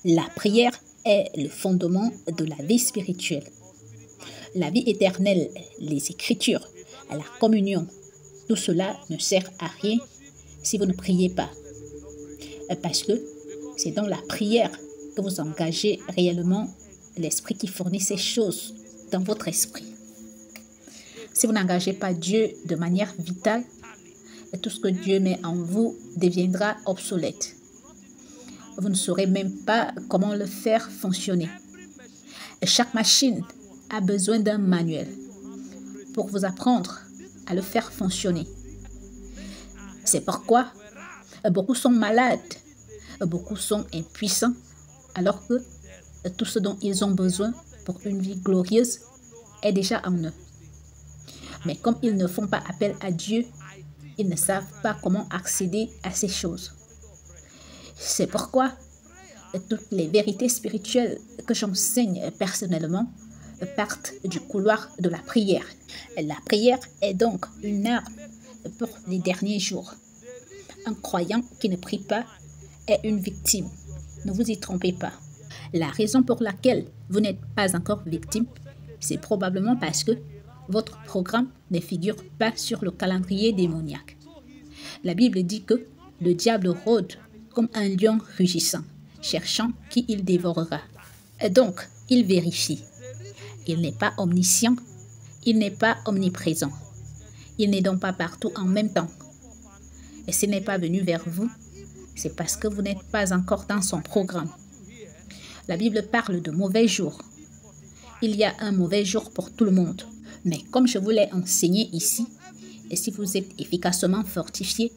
La prière est le fondement de la vie spirituelle. La vie éternelle, les Écritures, la communion, tout cela ne sert à rien si vous ne priez pas. Parce que c'est dans la prière que vous engagez réellement l'esprit qui fournit ces choses dans votre esprit. Si vous n'engagez pas Dieu de manière vitale, tout ce que Dieu met en vous deviendra obsolète. Vous ne saurez même pas comment le faire fonctionner. Chaque machine a besoin d'un manuel pour vous apprendre à le faire fonctionner. C'est pourquoi beaucoup sont malades, beaucoup sont impuissants, alors que tout ce dont ils ont besoin pour une vie glorieuse est déjà en eux. Mais comme ils ne font pas appel à Dieu, ils ne savent pas comment accéder à ces choses. C'est pourquoi toutes les vérités spirituelles que j'enseigne personnellement partent du couloir de la prière. La prière est donc une arme pour les derniers jours. Un croyant qui ne prie pas est une victime. Ne vous y trompez pas. La raison pour laquelle vous n'êtes pas encore victime, c'est probablement parce que votre programme ne figure pas sur le calendrier démoniaque. La Bible dit que le diable rôde comme un lion rugissant, cherchant qui il dévorera. Et donc, il vérifie. Il n'est pas omniscient, il n'est pas omniprésent. Il n'est donc pas partout en même temps. Et s'il n'est pas venu vers vous, c'est parce que vous n'êtes pas encore dans son programme. La Bible parle de mauvais jours. Il y a un mauvais jour pour tout le monde. Mais comme je vous l'ai enseigné ici, et si vous êtes efficacement fortifié,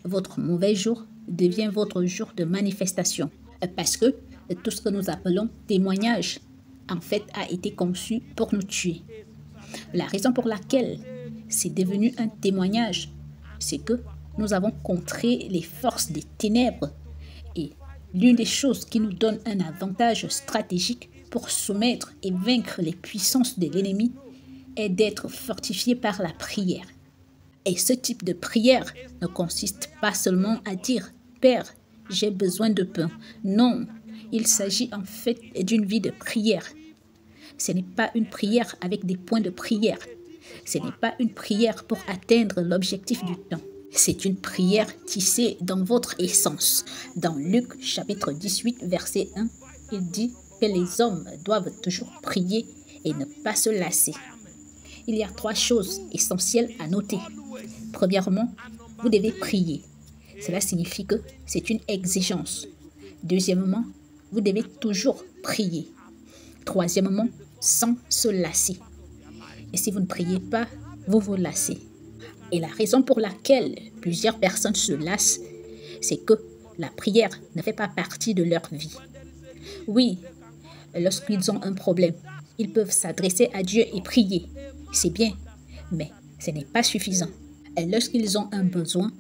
votre mauvais jour devient votre jour de manifestation. Parce que tout ce que nous appelons témoignage, en fait, a été conçu pour nous tuer. La raison pour laquelle c'est devenu un témoignage, c'est que nous avons contré les forces des ténèbres. Et l'une des choses qui nous donne un avantage stratégique pour soumettre et vaincre les puissances de l'ennemi est d'être fortifié par la prière. Et ce type de prière ne consiste pas seulement à dire « Père, j'ai besoin de pain ». Non, il s'agit en fait d'une vie de prière. Ce n'est pas une prière avec des points de prière. Ce n'est pas une prière pour atteindre l'objectif du temps. C'est une prière tissée dans votre essence. Dans Luc chapitre 18, verset 1, il dit que les hommes doivent toujours prier et ne pas se lasser. Il y a 3 choses essentielles à noter. Premièrement, vous devez prier. Cela signifie que c'est une exigence. Deuxièmement, vous devez toujours prier. Troisièmement, sans se lasser. Et si vous ne priez pas, vous vous lassez. Et la raison pour laquelle plusieurs personnes se lassent, c'est que la prière ne fait pas partie de leur vie. Oui, lorsqu'ils ont un problème, ils peuvent s'adresser à Dieu et prier. C'est bien, mais ce n'est pas suffisant. Et lorsqu'ils ont un besoin,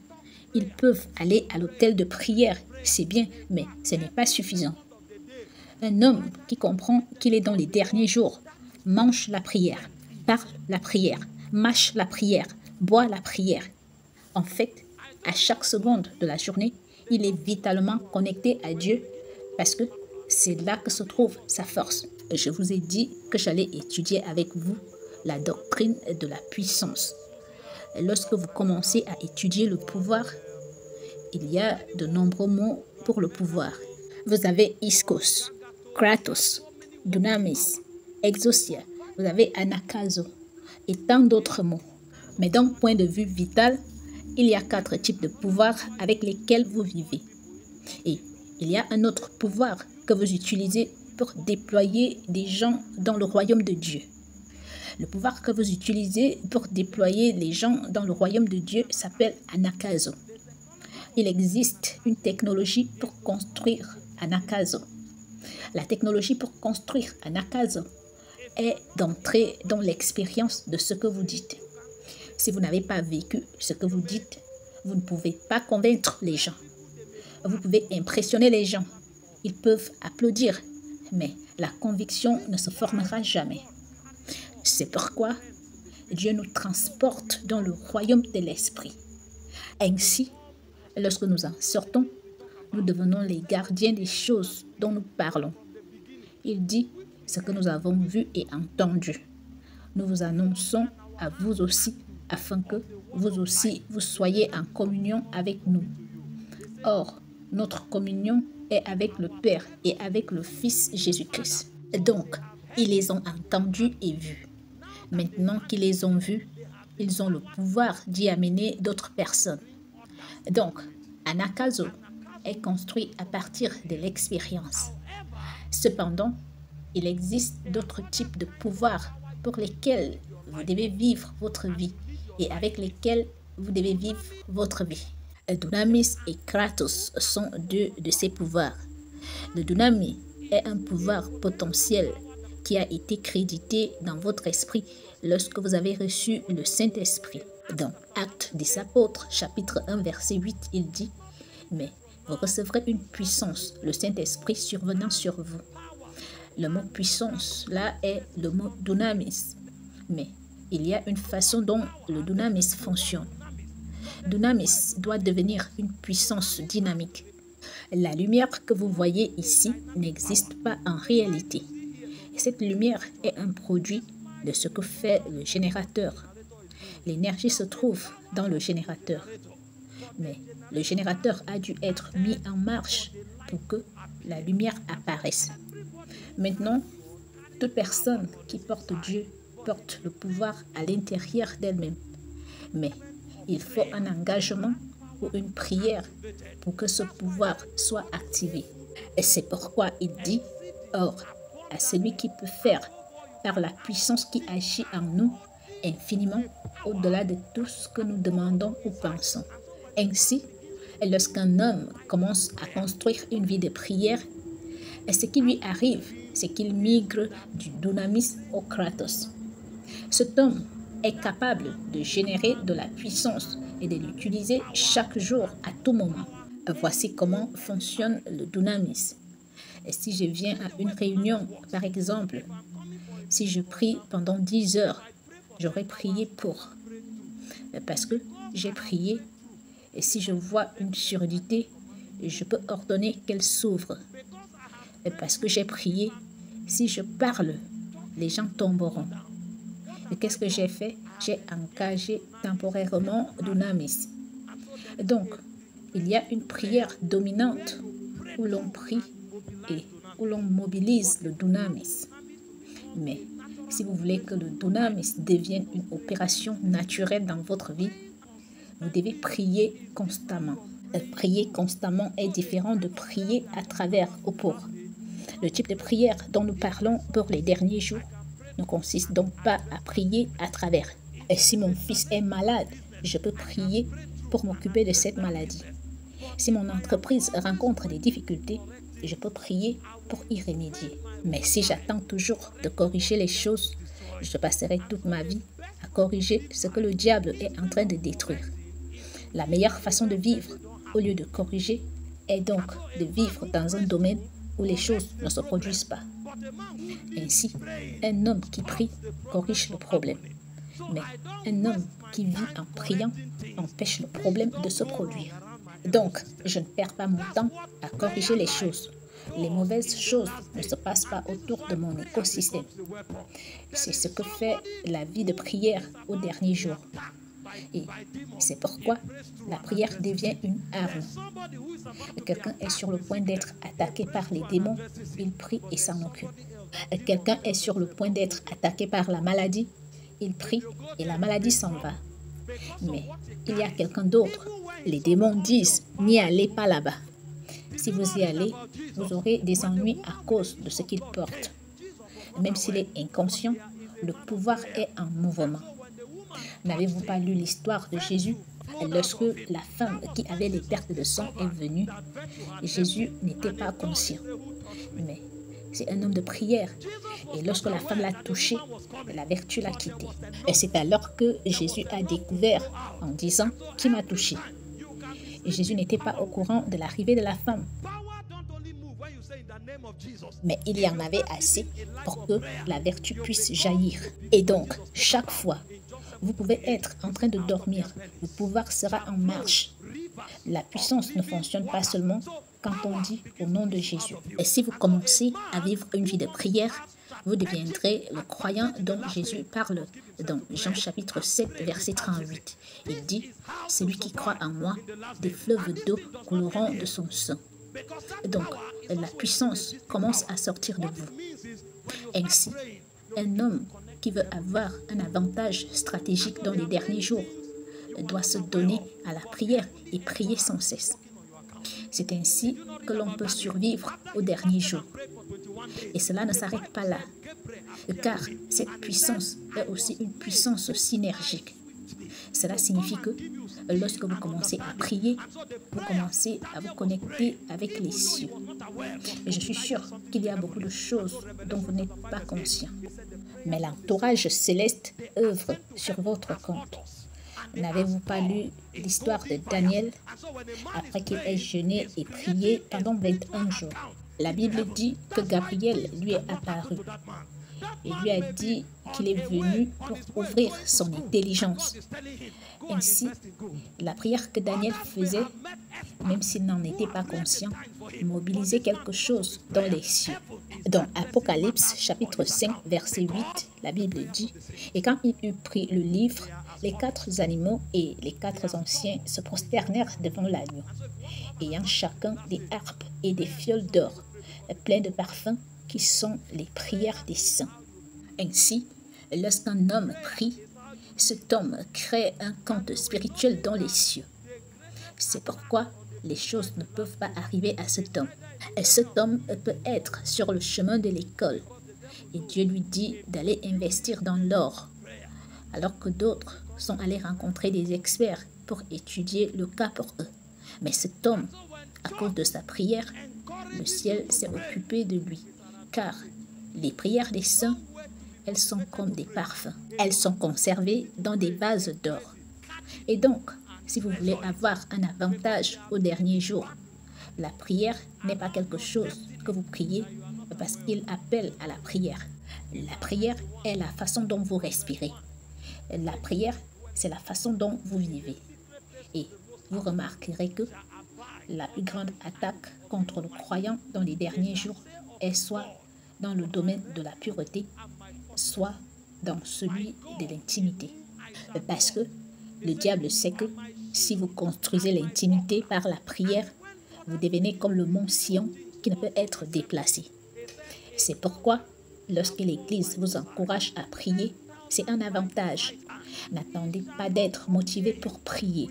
ils peuvent aller à l'autel de prière. C'est bien, mais ce n'est pas suffisant. Un homme qui comprend qu'il est dans les derniers jours mange la prière, parle la prière, mâche la prière, boit la prière. En fait, à chaque seconde de la journée, il est vitalement connecté à Dieu parce que c'est là que se trouve sa force. Je vous ai dit que j'allais étudier avec vous la doctrine de la puissance. Lorsque vous commencez à étudier le pouvoir, il y a de nombreux mots pour le pouvoir. Vous avez iskos, kratos, dunamis, exousia, vous avez anakazo et tant d'autres mots. Mais d'un point de vue vital, il y a 4 types de pouvoirs avec lesquels vous vivez. Et il y a un autre pouvoir que vous utilisez pour déployer des gens dans le royaume de Dieu. Le pouvoir que vous utilisez pour déployer les gens dans le royaume de Dieu s'appelle anakazo. Il existe une technologie pour construire anakazo. La technologie pour construire anakazo est d'entrer dans l'expérience de ce que vous dites. Si vous n'avez pas vécu ce que vous dites, vous ne pouvez pas convaincre les gens. Vous pouvez impressionner les gens. Ils peuvent applaudir, mais la conviction ne se formera jamais. C'est pourquoi Dieu nous transporte dans le royaume de l'esprit. Ainsi, lorsque nous en sortons, nous devenons les gardiens des choses dont nous parlons. Il dit ce que nous avons vu et entendu. Nous vous annonçons à vous aussi, afin que vous aussi vous soyez en communion avec nous. Or, notre communion est avec le Père et avec le Fils Jésus-Christ. Donc, ils les ont entendus et vus. Maintenant qu'ils les ont vus, ils ont le pouvoir d'y amener d'autres personnes. Donc, Anagkazo est construit à partir de l'expérience. Cependant, il existe d'autres types de pouvoirs pour lesquels vous devez vivre votre vie et avec lesquels vous devez vivre votre vie. Dunamis et Kratos sont deux de ces pouvoirs. Le Dunamis est un pouvoir potentiel qui a été crédité dans votre esprit lorsque vous avez reçu le Saint-Esprit. Dans Actes des Apôtres, chapitre 1, verset 8, il dit « Mais vous recevrez une puissance, le Saint-Esprit survenant sur vous. » Le mot puissance, là, est le mot dunamis. Mais il y a une façon dont le dunamis fonctionne. Dunamis doit devenir une puissance dynamique. La lumière que vous voyez ici n'existe pas en réalité. Cette lumière est un produit de ce que fait le générateur. L'énergie se trouve dans le générateur. Mais le générateur a dû être mis en marche pour que la lumière apparaisse. Maintenant, toute personne qui porte Dieu porte le pouvoir à l'intérieur d'elle-même. Mais il faut un engagement ou une prière pour que ce pouvoir soit activé. Et c'est pourquoi il dit « Or, à celui qui peut faire, par la puissance qui agit en nous, infiniment au-delà de tout ce que nous demandons ou pensons. » Ainsi, lorsqu'un homme commence à construire une vie de prière, ce qui lui arrive, c'est qu'il migre du dunamis au kratos. Cet homme est capable de générer de la puissance et de l'utiliser chaque jour, à tout moment. Voici comment fonctionne le dunamis. Et si je viens à une réunion, par exemple, si je prie pendant 10 heures, j'aurai prié pour. Parce que j'ai prié, et si je vois une surdité, je peux ordonner qu'elle s'ouvre. Et parce que j'ai prié, si je parle, les gens tomberont. Et qu'est-ce que j'ai fait? J'ai engagé temporairement dunamis. Donc, il y a une prière dominante où l'on prie et où l'on mobilise le dunamis. Mais si vous voulez que le dunamis devienne une opération naturelle dans votre vie, vous devez prier constamment. Prier constamment est différent de prier à travers ou pour. Le type de prière dont nous parlons pour les derniers jours ne consiste donc pas à prier à travers. Et si mon fils est malade, je peux prier pour m'occuper de cette maladie. Si mon entreprise rencontre des difficultés, je peux prier pour y remédier. Mais si j'attends toujours de corriger les choses, je passerai toute ma vie à corriger ce que le diable est en train de détruire. La meilleure façon de vivre, au lieu de corriger, est donc de vivre dans un domaine où les choses ne se produisent pas. Ainsi, un homme qui prie corrige le problème. Mais un homme qui vit en priant empêche le problème de se produire. Donc, je ne perds pas mon temps à corriger les choses. Les mauvaises choses ne se passent pas autour de mon écosystème. C'est ce que fait la vie de prière au dernier jour. Et c'est pourquoi la prière devient une arme. Quelqu'un est sur le point d'être attaqué par les démons, il prie et s'en occupe. Quelqu'un est sur le point d'être attaqué par la maladie, il prie et la maladie s'en va. Mais il y a quelqu'un d'autre. Les démons disent « n'y allez pas là-bas ». Si vous y allez, vous aurez des ennuis à cause de ce qu'il porte. Même s'il est inconscient, le pouvoir est en mouvement. N'avez-vous pas lu l'histoire de Jésus? Lorsque la femme qui avait les pertes de sang est venue, Jésus n'était pas conscient. Mais c'est un homme de prière. Et lorsque la femme l'a touché, la vertu l'a quitté. Et c'est alors que Jésus a découvert en disant « Qui m'a touché ?» Et Jésus n'était pas au courant de l'arrivée de la femme. Mais il y en avait assez pour que la vertu puisse jaillir. Et donc, chaque fois, vous pouvez être en train de dormir, le pouvoir sera en marche. La puissance ne fonctionne pas seulement quand on dit au nom de Jésus. Et si vous commencez à vivre une vie de prière, vous deviendrez le croyant dont Jésus parle dans Jean chapitre 7, verset 38. Il dit, « Celui qui croit en moi, des fleuves d'eau couleront de son sein. » Donc, la puissance commence à sortir de vous. Ainsi, un homme qui veut avoir un avantage stratégique dans les derniers jours doit se donner à la prière et prier sans cesse. C'est ainsi que l'on peut survivre aux derniers jours. Et cela ne s'arrête pas là, car cette puissance est aussi une puissance synergique. Cela signifie que lorsque vous commencez à prier, vous commencez à vous connecter avec les cieux. Et je suis sûre qu'il y a beaucoup de choses dont vous n'êtes pas conscient. Mais l'entourage céleste œuvre sur votre compte. N'avez-vous pas lu l'histoire de Daniel après qu'il ait jeûné et prié pendant 21 jours? La Bible dit que Gabriel lui est apparu et lui a dit qu'il est venu pour ouvrir son intelligence. Ainsi, la prière que Daniel faisait, même s'il n'en était pas conscient, mobilisait quelque chose dans les cieux. Dans Apocalypse, chapitre 5, verset 8, la Bible dit, « Et quand il eut pris le livre, les 4 animaux et les 4 anciens se prosternèrent devant l'agneau, ayant chacun des harpes et des fioles d'or, pleins de parfums, qui sont les prières des saints. » Ainsi, lorsqu'un homme prie, cet homme crée un compte spirituel dans les cieux. C'est pourquoi les choses ne peuvent pas arriver à cet homme. Et cet homme peut être sur le chemin de l'école. Et Dieu lui dit d'aller investir dans l'or, alors que d'autres sont allés rencontrer des experts pour étudier le cas pour eux. Mais cet homme, à cause de sa prière, le ciel s'est occupé de lui, car les prières des saints, elles sont comme des parfums. Elles sont conservées dans des vases d'or. Et donc, si vous voulez avoir un avantage au dernier jour, la prière n'est pas quelque chose que vous priez parce qu'il appelle à la prière. La prière est la façon dont vous respirez. La prière, c'est la façon dont vous vivez. Et vous remarquerez que la plus grande attaque contre le croyant dans les derniers jours est soit dans le domaine de la pureté, soit dans celui de l'intimité. Parce que le diable sait que si vous construisez l'intimité par la prière, vous devenez comme le mont Sion qui ne peut être déplacé. C'est pourquoi, lorsque l'Église vous encourage à prier, c'est un avantage. N'attendez pas d'être motivé pour prier.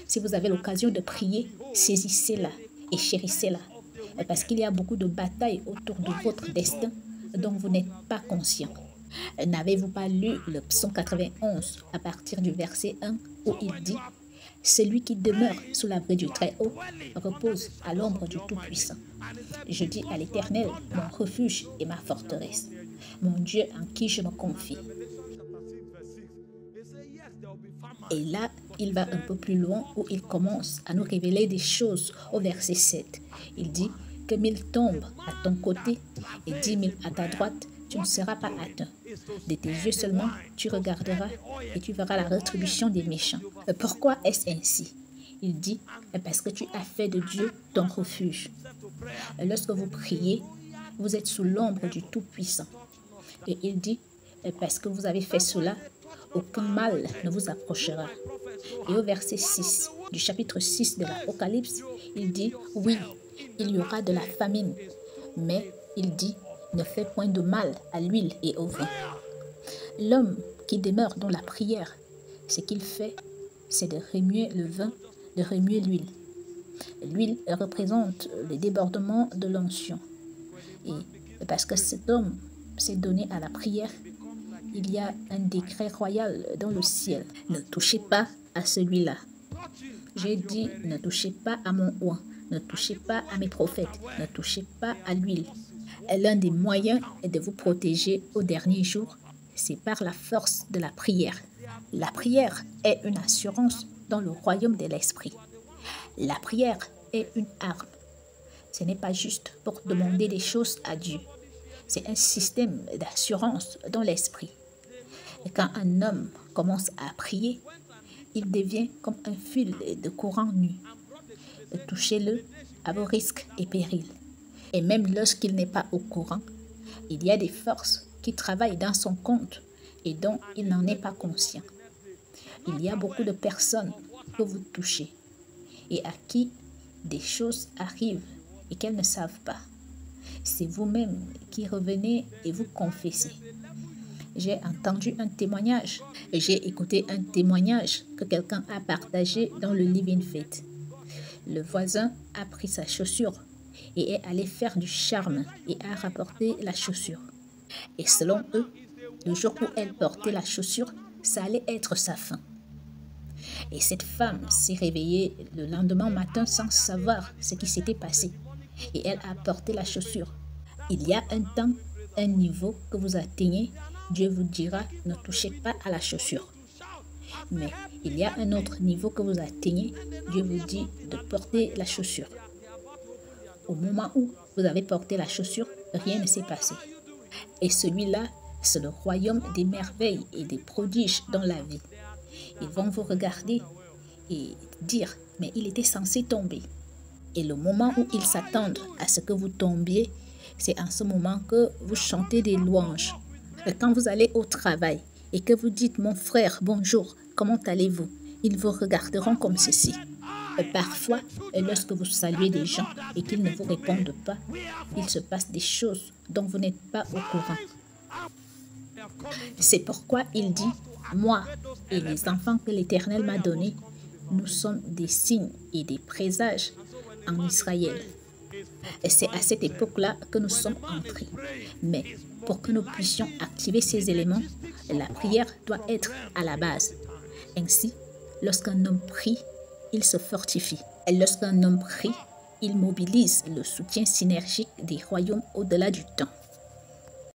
Si vous avez l'occasion de prier, saisissez-la et chérissez-la. Parce qu'il y a beaucoup de batailles autour de votre destin dont vous n'êtes pas conscient. N'avez-vous pas lu le psaume 91 à partir du verset 1 où il dit « Celui qui demeure sous l'abri du Très-Haut repose à l'ombre du Tout-Puissant. Je dis à l'Éternel, mon refuge et ma forteresse, mon Dieu en qui je me confie. » Et là, il va un peu plus loin où il commence à nous révéler des choses au verset 7. Il dit que 1000 tombent à ton côté et 10 000 à ta droite, tu ne seras pas atteint. De tes yeux seulement, tu regarderas et tu verras la rétribution des méchants. Pourquoi est-ce ainsi? Il dit, parce que tu as fait de Dieu ton refuge. Lorsque vous priez, vous êtes sous l'ombre du Tout-Puissant. Et il dit, parce que vous avez fait cela, aucun mal ne vous approchera. Et au verset 6 du chapitre 6 de l'Apocalypse, il dit, oui, il y aura de la famine, mais il dit, ne fais point de mal à l'huile et au vin. L'homme qui demeure dans la prière, ce qu'il fait, c'est de remuer le vin, de remuer l'huile. L'huile représente le débordement de l'onction. Et parce que cet homme s'est donné à la prière, il y a un décret royal dans le ciel. Ne touchez pas à celui-là. J'ai dit, ne touchez pas à mon oint, ne touchez pas à mes prophètes, ne touchez pas à l'huile. L'un des moyens de vous protéger au dernier jour, c'est par la force de la prière. La prière est une assurance dans le royaume de l'esprit. La prière est une arme. Ce n'est pas juste pour demander des choses à Dieu. C'est un système d'assurance dans l'esprit. Et quand un homme commence à prier, il devient comme un fil de courant nu. Touchez-le à vos risques et périls. Et même lorsqu'il n'est pas au courant, il y a des forces qui travaillent dans son compte et dont il n'en est pas conscient. Il y a beaucoup de personnes que vous touchez et à qui des choses arrivent et qu'elles ne savent pas. C'est vous-même qui revenez et vous confessez. J'ai entendu un témoignage et j'ai écouté un témoignage que quelqu'un a partagé dans le Living Faith. Le voisin a pris sa chaussure et est allé faire du charme et a rapporté la chaussure. Et selon eux, le jour où elle portait la chaussure, ça allait être sa fin. Et cette femme s'est réveillée le lendemain matin sans savoir ce qui s'était passé. Et elle a porté la chaussure. Il y a un temps, un niveau que vous atteignez, Dieu vous dira, ne touchez pas à la chaussure. Mais il y a un autre niveau que vous atteignez, Dieu vous dit de porter la chaussure. Au moment où vous avez porté la chaussure, rien ne s'est passé. Et celui-là, c'est le royaume des merveilles et des prodiges dans la vie. Ils vont vous regarder et dire, mais il était censé tomber. Et le moment où ils s'attendent à ce que vous tombiez, c'est en ce moment que vous chantez des louanges. Et quand vous allez au travail et que vous dites, mon frère, bonjour, comment allez-vous? Ils vous regarderont comme ceci. Et parfois, lorsque vous saluez des gens et qu'ils ne vous répondent pas, il se passe des choses dont vous n'êtes pas au courant. C'est pourquoi il dit, moi et les enfants que l'Éternel m'a donnés, nous sommes des signes et des présages en Israël. Et c'est à cette époque-là que nous sommes entrés. Mais pour que nous puissions activer ces éléments, la prière doit être à la base. Ainsi, lorsqu'un homme prie, il se fortifie. Et lorsqu'un homme prie, il mobilise le soutien synergique des royaumes au-delà du temps.